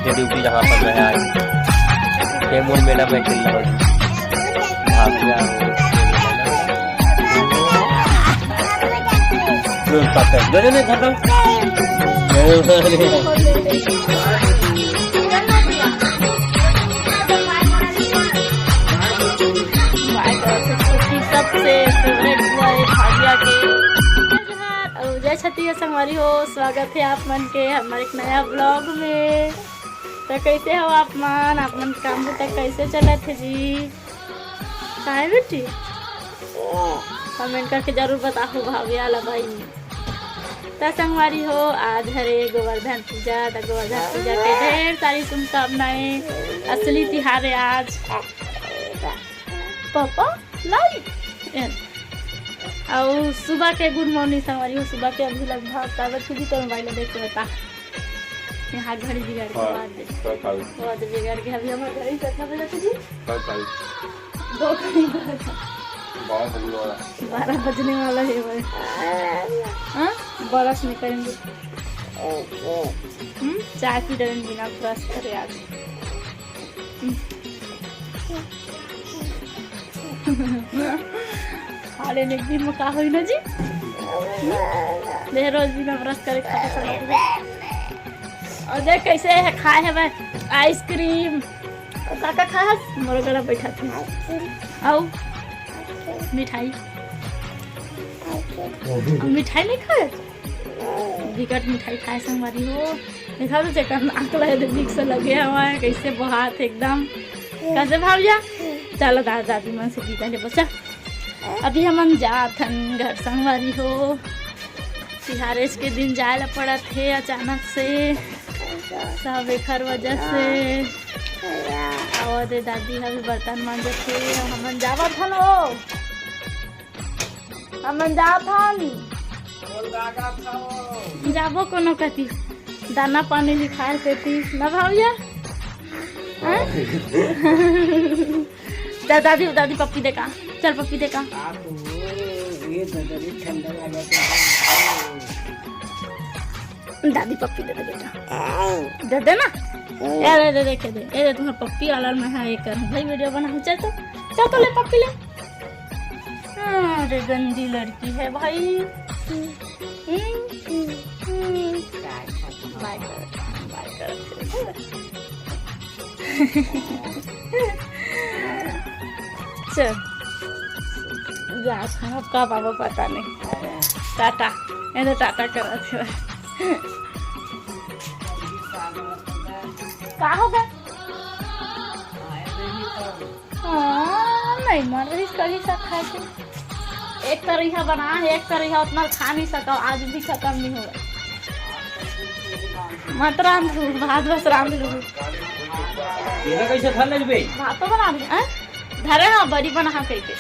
के ड्यूटी जहाँ पर मैं आज कैमूर मेला में चल रहा हूँ। भाभिया नहीं खत्म सबसे फेवरेट हुआ है भाभिया के। जय छत्तीसगढ़ संगवारी हो, स्वागत है आप मन के हमारे एक नया ब्लॉग में। तो कैसे हो आप मन काम तक कैसे चला थे जी? काहे बेटी कमेंट करके जरूर बताओ भाभिया ला भाई। तो संगवारी हो, आज हरे गोवर्धन पूजा। तो गोवर्धन पूजा के ढेर सारी शुभकामनाएं। असली तिहार है आज। पापा लाई और सुबह के गुड मॉर्निंग संगवारी हो। सुबह के अभी लगभग कागज खुदी तो मोबाइल देख के बता यहाँ घड़ी बिगाड़ के बाद बिगाड़ के अभी हमारे घड़ी कितना बजे थे जी? 2 घड़ी 12 बजने वाला है भाई। हाँ ब्रश नहीं करेंगे, चाय पी डरेंगे बिना ब्रश करे आज। खा लेने एक दिन में का हुई ना जी? देख रोज बिना ब्रश करे खा के। और देख कैसे है खाए है भाई आइसक्रीम। काका खाया मोर गला बैठा थे। आओ मिठाई मिठाई नहीं खाए विकट मिठाई खाए संगवारी हो। देखा तो चेक नाक लगे से लगे हुआ है कैसे बहुत एकदम। कैसे भाव जा चलो दादा दादी मन से जीता है बच्चा। अभी हम जाथन घर संगवारी हो। तिहारेस के दिन जाए ला पड़ा थे अचानक से सब एक वजह से। और दादी अभी बर्तन मांजे थे। हमन जावत हन हो, हमन जात हन जाबो कोनो कती दाना पानी लिखाए देती ना भाविया। चल दादी दादी पप्पी देखा, चल पप्पी देखा। दादी पप्पी दे दे बेटा, दे दे ना। अरे दे देखे दे ये तुम्हारा पप्पी वाला में है। एक भाई वीडियो बना चल तो ले पप्पी ले। अरे गंदी लड़की है भाई। बाय कर चल जा का बाबा पता नहीं। टाटा ये टाटा करा थे। का होगा? नहीं मर रही कहीं सब खाए थे। एक तरह बना है, एक तरह उतना खा नहीं सका। आज भी खत्म नहीं होगा। मत राम भात बस राम कैसे खा ले भात तो बना दी धरे हाँ बड़ी बना करके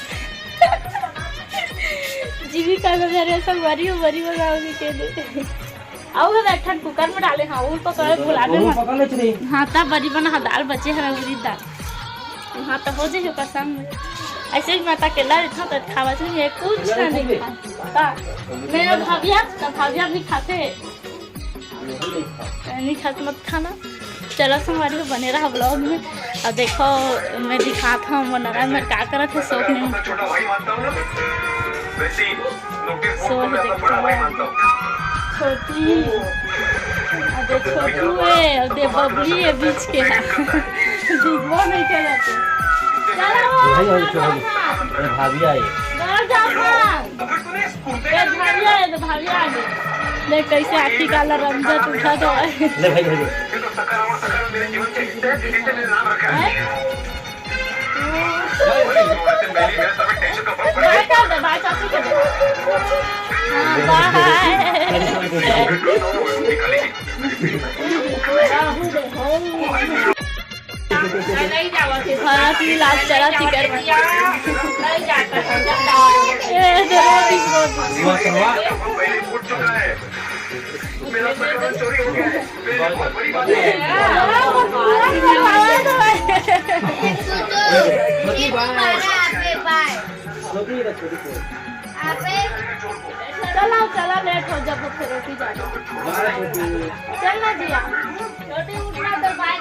जीविका में धरे सब बड़ी बनाओगी के दे। आओ बैठन कुकर में डाले। हाँ वो तो बुलाने में। हाँ तब बड़ी बना दाल बचे है उड़ीद दाल। हाँ तो हो जाए कसम ऐसे ही माता के ला था तो खावा चाहिए कुछ नहीं खा। मेरा भाभिया भी खाते नहीं खाते मत खाना। चलो संगवारी को बने रहा ब्लॉग में। अब देखो मैं दिखाता हूँ मनोरा में क्या करा थे। शौक नहीं छोटी अरे छोटू है अरे बबली है बीच के दिखवा नहीं कर जाते। भाभिया है तो भाभिया आगे देख कैसे हाथी काला रमजत उठा दो। मेरा सामान चोरी हो गया है। बहुत बड़ी बात चला चला लेट हो जब फिर रोटी जाना। चलना जी छोटी उठना तो बाय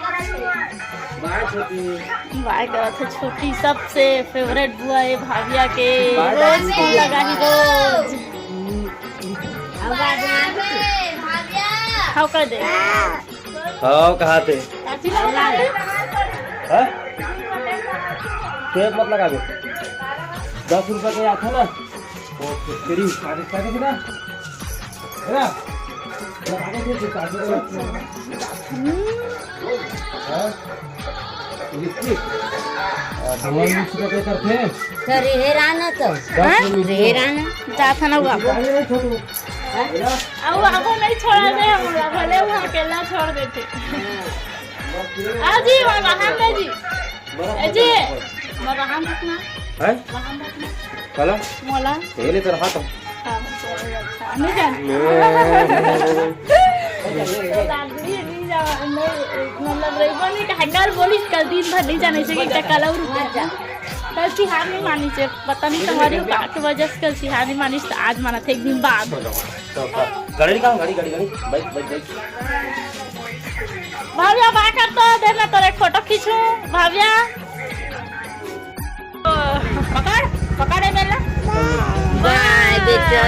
बाय करत है छोटी सबसे फेवरेट बुआ है भाभिया के रोज फूल लगा ही रोज खाओ कर दे हाँ कहाँ थे चाची लोग लगा दे हाँ? टेप मत लगा दो 10 रुपए का आता ना वो तेरी साढ़े साढ़े ना है ना लगा दे जाता ना अब आपको नहीं छोड़ा दे हमरा भले वो अकेला छोड़ देते जी बाबा हम ले जी बाबा हम रखना है हम रखना कला मोला तेरे तरह हाथ नहीं जान मतलब रही का हंगार बोली कल दिन भर नहीं जाने से कि कल रुक जा कल सिहार नहीं मानी से पता नहीं तुम्हारी के वजह से कल सिहार नहीं मानी तो आज माना था एक दिन बाद गाड़ी का गाड़ी गाड़ी गाड़ी बाइक बाइक बाइक भाविया बाय कर तो देना तो एक फोटो खींचू भाविया पकड़ पकड़े मेला बाय बेटा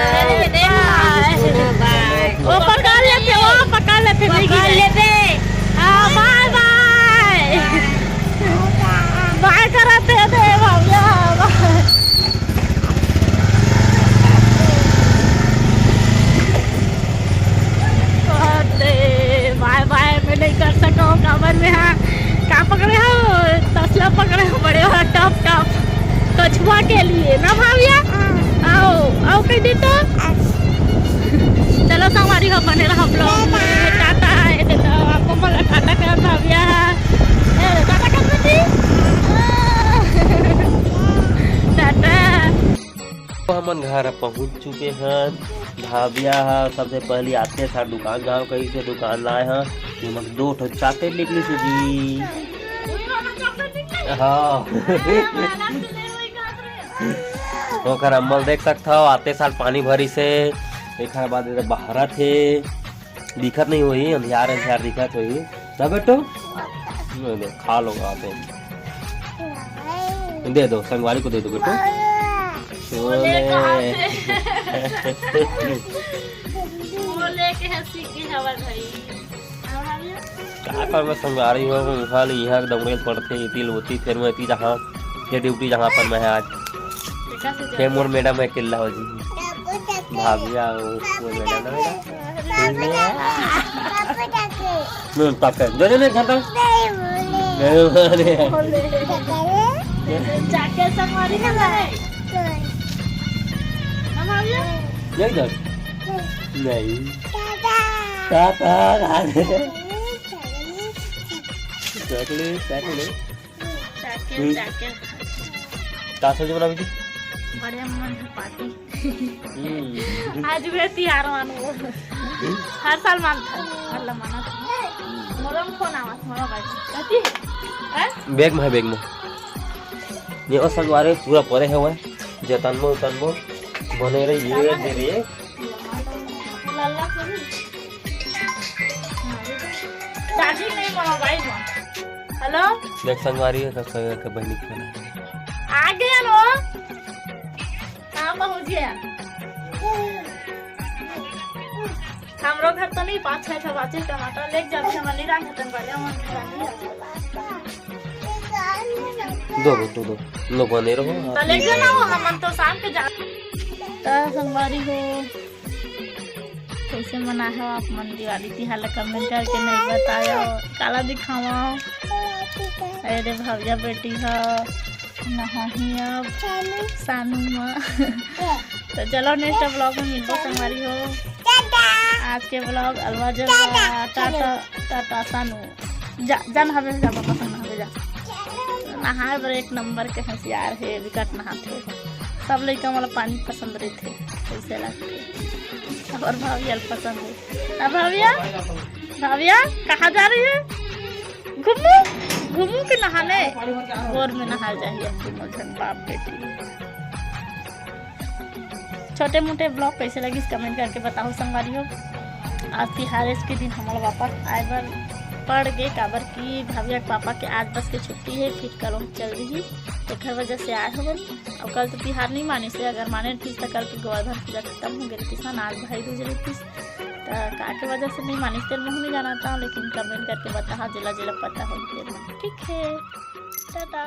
बाय वो पकड़ लेते पकड़ लेते हाँ बाय बाय बाय कराते थे भाविया बाय बाय मैं नहीं कर सका काबर में हाँ क्या पकड़े हो तसला पकड़े हो बड़े हो टप टप कछुआ के लिए ना भाविया आओ आओ कह दे तो चलो संगवारी हो बने रहो ब्लॉग में टाटा आपको बोला टाटा कर भाविया टाटा कर बेटी टाटा हम घर पहुंच चुके हैं भाभिया सबसे पहले आते सार दुकान गाँव कहीं से दुकान लाए हैं नमक 2 चॉकलेट निकली से जी हाँ ओकर अम्मल देख सकता हो आते साल पानी भरी से एक बाद बाहर थे दिखत नहीं हुई अंधियार अंधियार दिखत हुई ना बेटो खा लो आते दे दो संगवारी को दे दो बेटो मैं संगवारी हो यहाँ दौड़े पड़ते इतनी होती फिर मैं इतनी जहाँ ये ड्यूटी जहाँ पर मैं आज फिर मोर मैडम है किला हो जी भाभिया वो मैडम जो नहीं खाता जाके संगवारी ना करे नहीं दर नहीं टाटा चॉकलेट चॉकलेट क्या सब्जी बना थी बढ़िया मन पार्टी आज भी तिहार मानो हर साल मानता मतलब माना मोरम फोन आवाज मोरा भाई बैग में है बैग में ये और संगवारे पूरा परे है हुआ जतनमो तनमो बने रही ये दे रही है लल्ला सभी चाची नहीं मानो भाई हेलो देख संगवारी है सब सवेर के बहनी खाना आ गया नो कहाँ पहुँच गया हमरो घर तो नहीं 5-6 बाचे टमाटर लेके जाते हम नहीं रंग खत्म कर दो लो बने रहो तो ले जाना हो हम तो शाम के जा संगवारी हो कैसे मना है आप मन दिवाली तिहार कमेंट करके नहीं बताया काला दिखावा अरे भव्या बेटी है नहीं अब सानू माँ तो चलो नेक्स्ट ब्लॉग में मिलते संगवारी हो आज के ब्लॉग अलवा जलवा टाटा टाटा सानू जान हमें जा पापा संग हमें जा नहाए बर एक नंबर के होशियार है विकट नहाते सब लड़का वाला पानी पसंद रहे थे कैसे लगते और भाविया पसंद है भाविया भाविया कहाँ जा रही है घूमू घूमू के नहाने बोर में नहा जाइए बाप बेटी छोटे मोटे ब्लॉग कैसे लगी कमेंट करके बताओ संगवारी हो आज तिहार के दिन हमारे वापस आए बार पड़ गए काबर की भाभी के पापा के आज बस के छुट्टी है, फिर कल हम चल रही एक वजह से आए हो गए। अब कल तो तिहार नहीं माने से, अगर माने थी तो कल की गोवर्धन पूजा खत्म हो गई थी, आज भाई दूज रही थी तो का के वजह से नहीं मानी तेल नहीं जाना था, लेकिन कमेंट करके बता जिला जिला पता हो। ठीक है, टाटा।